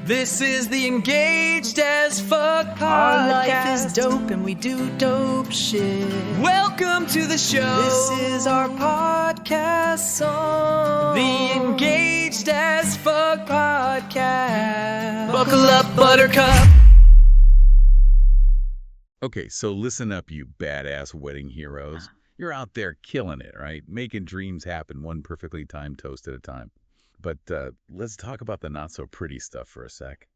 This is the Engaged as Fuck podcast. Our life is dope and we do dope shit. Welcome to the show. This is our podcast song. The Engaged as Fuck podcast. Buckle up, Buttercup. Okay, so listen up, you badass wedding heroes. You're out there killing it, right? Making dreams happen one perfectly timed toast at a time. But let's talk about the not-so-pretty stuff for a sec.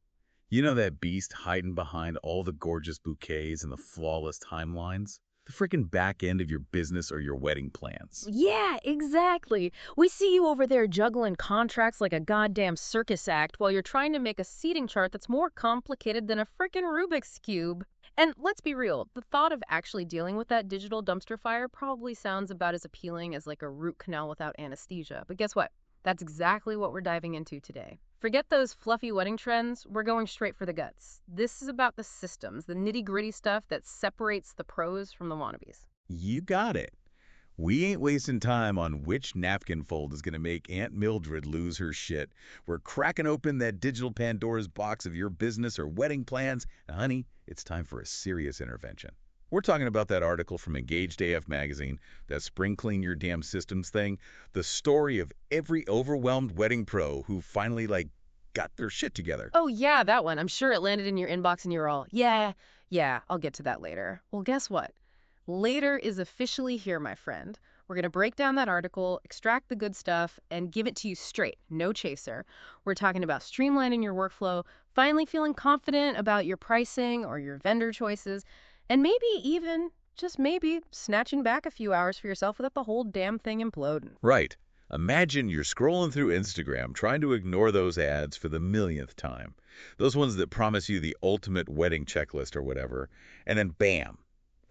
You know that beast hiding behind all the gorgeous bouquets and the flawless timelines? The freaking back end of your business or your wedding plans. Yeah, exactly. We see you over there juggling contracts like a goddamn circus act while you're trying to make a seating chart that's more complicated than a frickin' Rubik's Cube. And let's be real, the thought of actually dealing with that digital dumpster fire probably sounds about as appealing as like a root canal without anesthesia. But guess what? That's exactly what we're diving into today. Forget those fluffy wedding trends, we're going straight for the guts. This is about the systems, the nitty-gritty stuff that separates the pros from the wannabes. You got it. We ain't wasting time on which napkin fold is going to make Aunt Mildred lose her shit. We're cracking open that digital Pandora's box of your business or wedding plans, and honey, it's time for a serious intervention. We're talking about that article from Engaged AF magazine, that spring clean your damn systems thing, the story of every overwhelmed wedding pro who finally, got their shit together. Oh yeah, that one. I'm sure it landed in your inbox and you're all, yeah, I'll get to that later. Well, guess what? Later is officially here, my friend. We're going to break down that article, extract the good stuff, and give it to you straight, no chaser. We're talking about streamlining your workflow, finally feeling confident about your pricing or your vendor choices, and maybe even, just maybe, snatching back a few hours for yourself without the whole damn thing imploding. Right. Imagine you're scrolling through Instagram trying to ignore those ads for the millionth time. Those ones that promise you the ultimate wedding checklist or whatever. And then bam,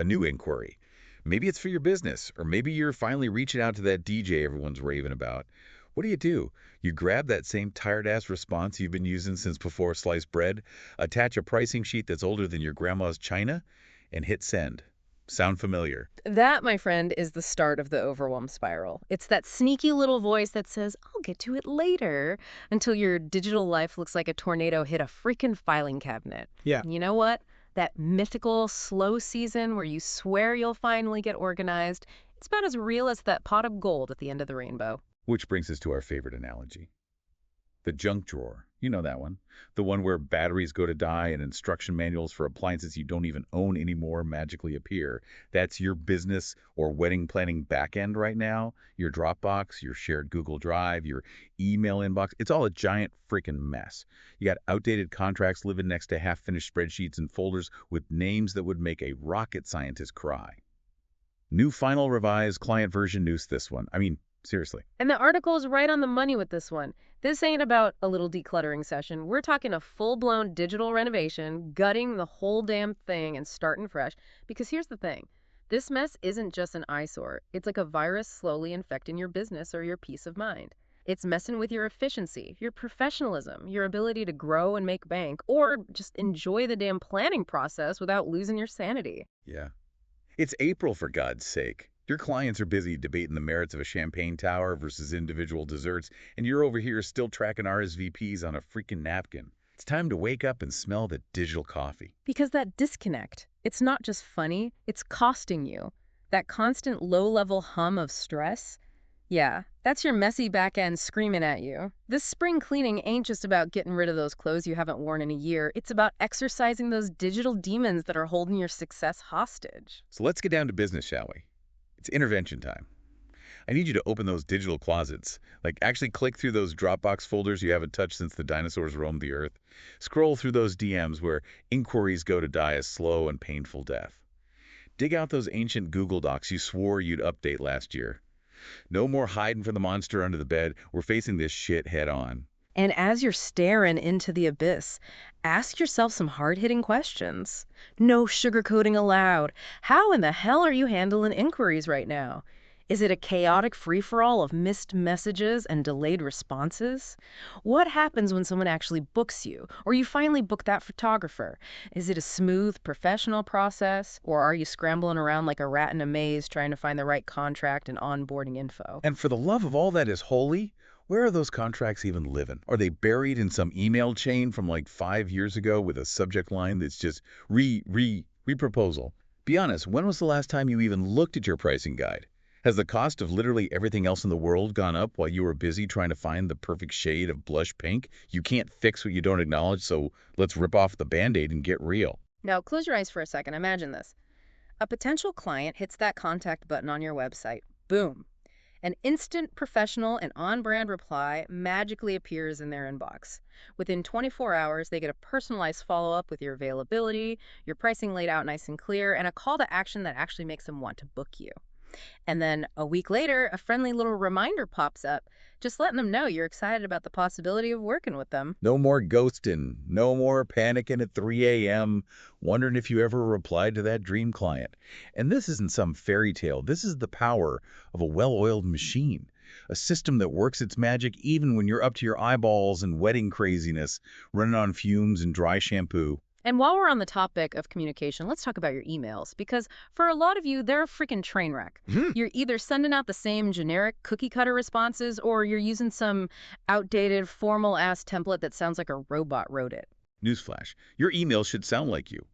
a new inquiry. Maybe it's for your business, or maybe you're finally reaching out to that DJ everyone's raving about. What do? You grab that same tired-ass response you've been using since before sliced bread, attach a pricing sheet that's older than your grandma's china, and hit send. Sound familiar? That, my friend, is the start of the overwhelm spiral. It's that sneaky little voice that says, I'll get to it later, until your digital life looks like a tornado hit a freaking filing cabinet. Yeah. And you know what? That mythical slow season where you swear you'll finally get organized, it's about as real as that pot of gold at the end of the rainbow. Which brings us to our favorite analogy. The junk drawer. You know that one. The one where batteries go to die and instruction manuals for appliances you don't even own anymore magically appear. That's your business or wedding planning backend right now. Your Dropbox, your shared Google Drive, your email inbox. It's all a giant freaking mess. You got outdated contracts living next to half-finished spreadsheets and folders with names that would make a rocket scientist cry. New final revised client version news this one. I mean, seriously. And the article is right on the money with this one. This ain't about a little decluttering session. We're talking a full-blown digital renovation, gutting the whole damn thing and starting fresh. Because here's the thing. This mess isn't just an eyesore. It's like a virus slowly infecting your business or your peace of mind. It's messing with your efficiency, your professionalism, your ability to grow and make bank, or just enjoy the damn planning process without losing your sanity. Yeah. It's April, for God's sake. Your clients are busy debating the merits of a champagne tower versus individual desserts, and you're over here still tracking RSVPs on a freaking napkin. It's time to wake up and smell the digital coffee. Because that disconnect, it's not just funny, it's costing you. That constant low-level hum of stress, yeah, that's your messy back end screaming at you. This spring cleaning ain't just about getting rid of those clothes you haven't worn in a year. It's about exercising those digital demons that are holding your success hostage. So let's get down to business, shall we? It's intervention time. I need you to open those digital closets. Actually click through those Dropbox folders you haven't touched since the dinosaurs roamed the earth. Scroll through those DMs where inquiries go to die a slow and painful death. Dig out those ancient Google Docs you swore you'd update last year. No more hiding from the monster under the bed. We're facing this shit head on. And as you're staring into the abyss, ask yourself some hard-hitting questions. No sugarcoating allowed. How in the hell are you handling inquiries right now? Is it a chaotic free-for-all of missed messages and delayed responses? What happens when someone actually books you, or you finally book that photographer? Is it a smooth, professional process, or are you scrambling around like a rat in a maze trying to find the right contract and onboarding info? And for the love of all that is holy, Where are those contracts even living? Are they buried in some email chain from like 5 years ago with a subject line that's just re-proposal? Be honest, when was the last time you even looked at your pricing guide? Has the cost of literally everything else in the world gone up while you were busy trying to find the perfect shade of blush pink? You can't fix what you don't acknowledge, so let's rip off the Band-Aid and get real. Now, close your eyes for a second. Imagine this. A potential client hits that contact button on your website. Boom. An instant professional and on-brand reply magically appears in their inbox. Within 24 hours, they get a personalized follow-up with your availability, your pricing laid out nice and clear, and a call to action that actually makes them want to book you. And then a week later, a friendly little reminder pops up, just letting them know you're excited about the possibility of working with them. No more ghosting, no more panicking at 3 a.m., wondering if you ever replied to that dream client. And this isn't some fairy tale. This is the power of a well-oiled machine, a system that works its magic even when you're up to your eyeballs in wedding craziness, running on fumes and dry shampoo. And while we're on the topic of communication, let's talk about your emails, because for a lot of you, they're a freaking train wreck. You're either sending out the same generic cookie cutter responses, or you're using some outdated formal ass template that sounds like a robot wrote it. Newsflash, your email should sound like you.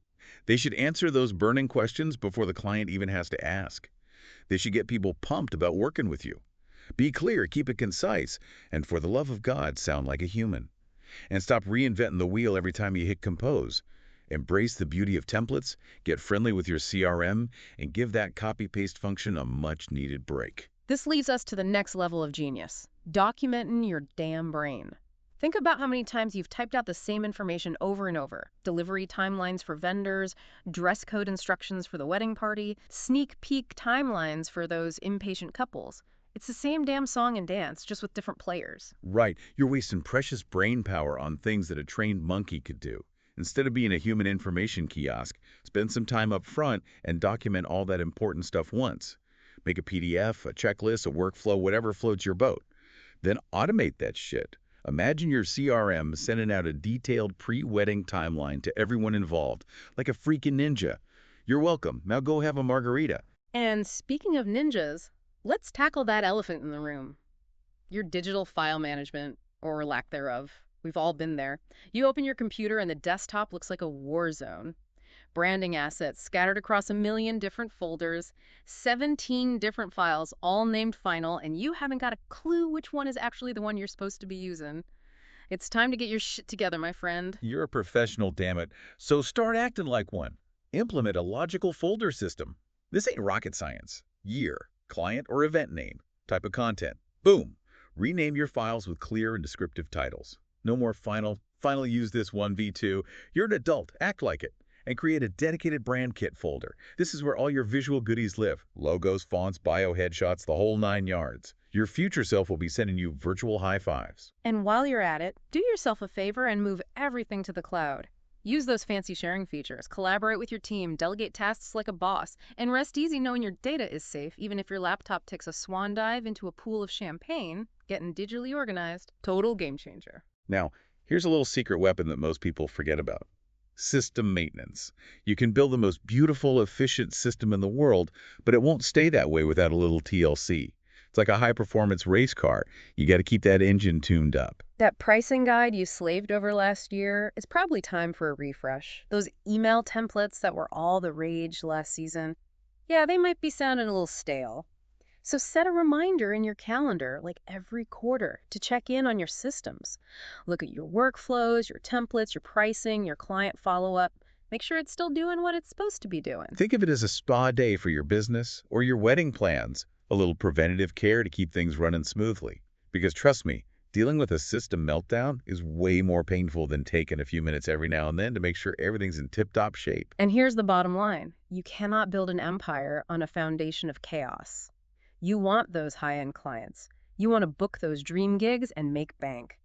They should answer those burning questions before the client even has to ask. They should get people pumped about working with you. Be clear, keep it concise, and for the love of God, sound like a human. And stop reinventing the wheel every time you hit compose. Embrace the beauty of templates, get friendly with your CRM, and give that copy-paste function a much-needed break. This leads us to the next level of genius, documenting your damn brain. Think about how many times you've typed out the same information over and over. Delivery timelines for vendors, dress code instructions for the wedding party, sneak peek timelines for those impatient couples. It's the same damn song and dance, just with different players. Right, you're wasting precious brain power on things that a trained monkey could do. Instead of being a human information kiosk, spend some time up front and document all that important stuff once. Make a PDF, a checklist, a workflow, whatever floats your boat. Then automate that shit. Imagine your CRM sending out a detailed pre-wedding timeline to everyone involved, like a freaking ninja. You're welcome. Now go have a margarita. And speaking of ninjas, let's tackle that elephant in the room. Your digital file management, or lack thereof. We've all been there. You open your computer and the desktop looks like a war zone. Branding assets scattered across a million different folders, 17 different files, all named final, and you haven't got a clue which one is actually the one you're supposed to be using. It's time to get your shit together, my friend. You're a professional, damn it. So start acting like one. Implement a logical folder system. This ain't rocket science. Year, client or event name, type of content. Boom. Rename your files with clear and descriptive titles. No more final use this 1v2. You're an adult, act like it. And create a dedicated brand kit folder. This is where all your visual goodies live. Logos, fonts, bio headshots, the whole 9 yards. Your future self will be sending you virtual high fives. And while you're at it, do yourself a favor and move everything to the cloud. Use those fancy sharing features, collaborate with your team, delegate tasks like a boss, and rest easy knowing your data is safe even if your laptop takes a swan dive into a pool of champagne, getting digitally organized. Total game changer. Now, here's a little secret weapon that most people forget about. System maintenance. You can build the most beautiful, efficient system in the world, but it won't stay that way without a little TLC. It's like a high-performance race car. You got to keep that engine tuned up. That pricing guide you slaved over last year is probably time for a refresh. Those email templates that were all the rage last season, yeah, they might be sounding a little stale. So set a reminder in your calendar, like every quarter, to check in on your systems. Look at your workflows, your templates, your pricing, your client follow-up. Make sure it's still doing what it's supposed to be doing. Think of it as a spa day for your business or your wedding plans, a little preventative care to keep things running smoothly. Because trust me, dealing with a system meltdown is way more painful than taking a few minutes every now and then to make sure everything's in tip-top shape. And here's the bottom line. You cannot build an empire on a foundation of chaos. You want those high-end clients. You want to book those dream gigs and make bank.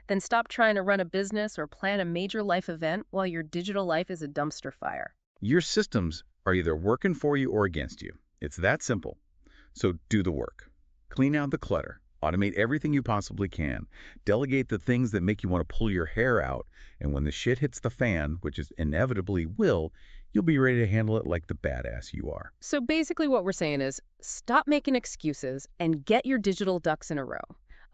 Then stop trying to run a business or plan a major life event while your digital life is a dumpster fire. Your systems are either working for you or against you. It's that simple. So do the work. Clean out the clutter. Automate everything you possibly can. Delegate the things that make you want to pull your hair out. And when the shit hits the fan, which it inevitably will, you'll be ready to handle it like the badass you are. So basically what we're saying is stop making excuses and get your digital ducks in a row.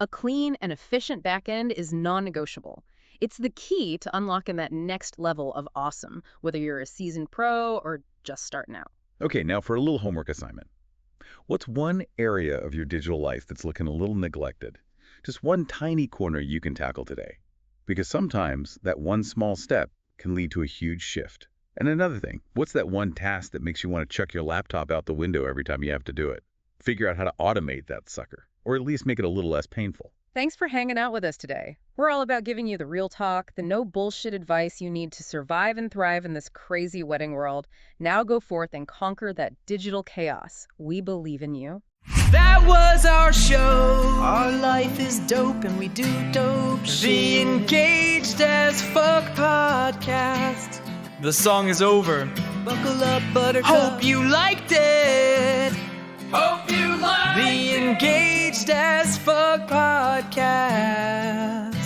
A clean and efficient backend is non-negotiable. It's the key to unlocking that next level of awesome, whether you're a seasoned pro or just starting out. Okay, now for a little homework assignment. What's one area of your digital life that's looking a little neglected? Just one tiny corner you can tackle today. Because sometimes that one small step can lead to a huge shift. And another thing, what's that one task that makes you want to chuck your laptop out the window every time you have to do it? Figure out how to automate that sucker, or at least make it a little less painful. Thanks for hanging out with us today. We're all about giving you the real talk, the no bullshit advice you need to survive and thrive in this crazy wedding world. Now go forth and conquer that digital chaos. We believe in you. That was our show. Our life is dope and we do dope The shit. Engaged as Fuck podcast. The song is over. Buckle up, buttercup. Hope you liked it. Hope you liked The Engaged as Fuck podcast.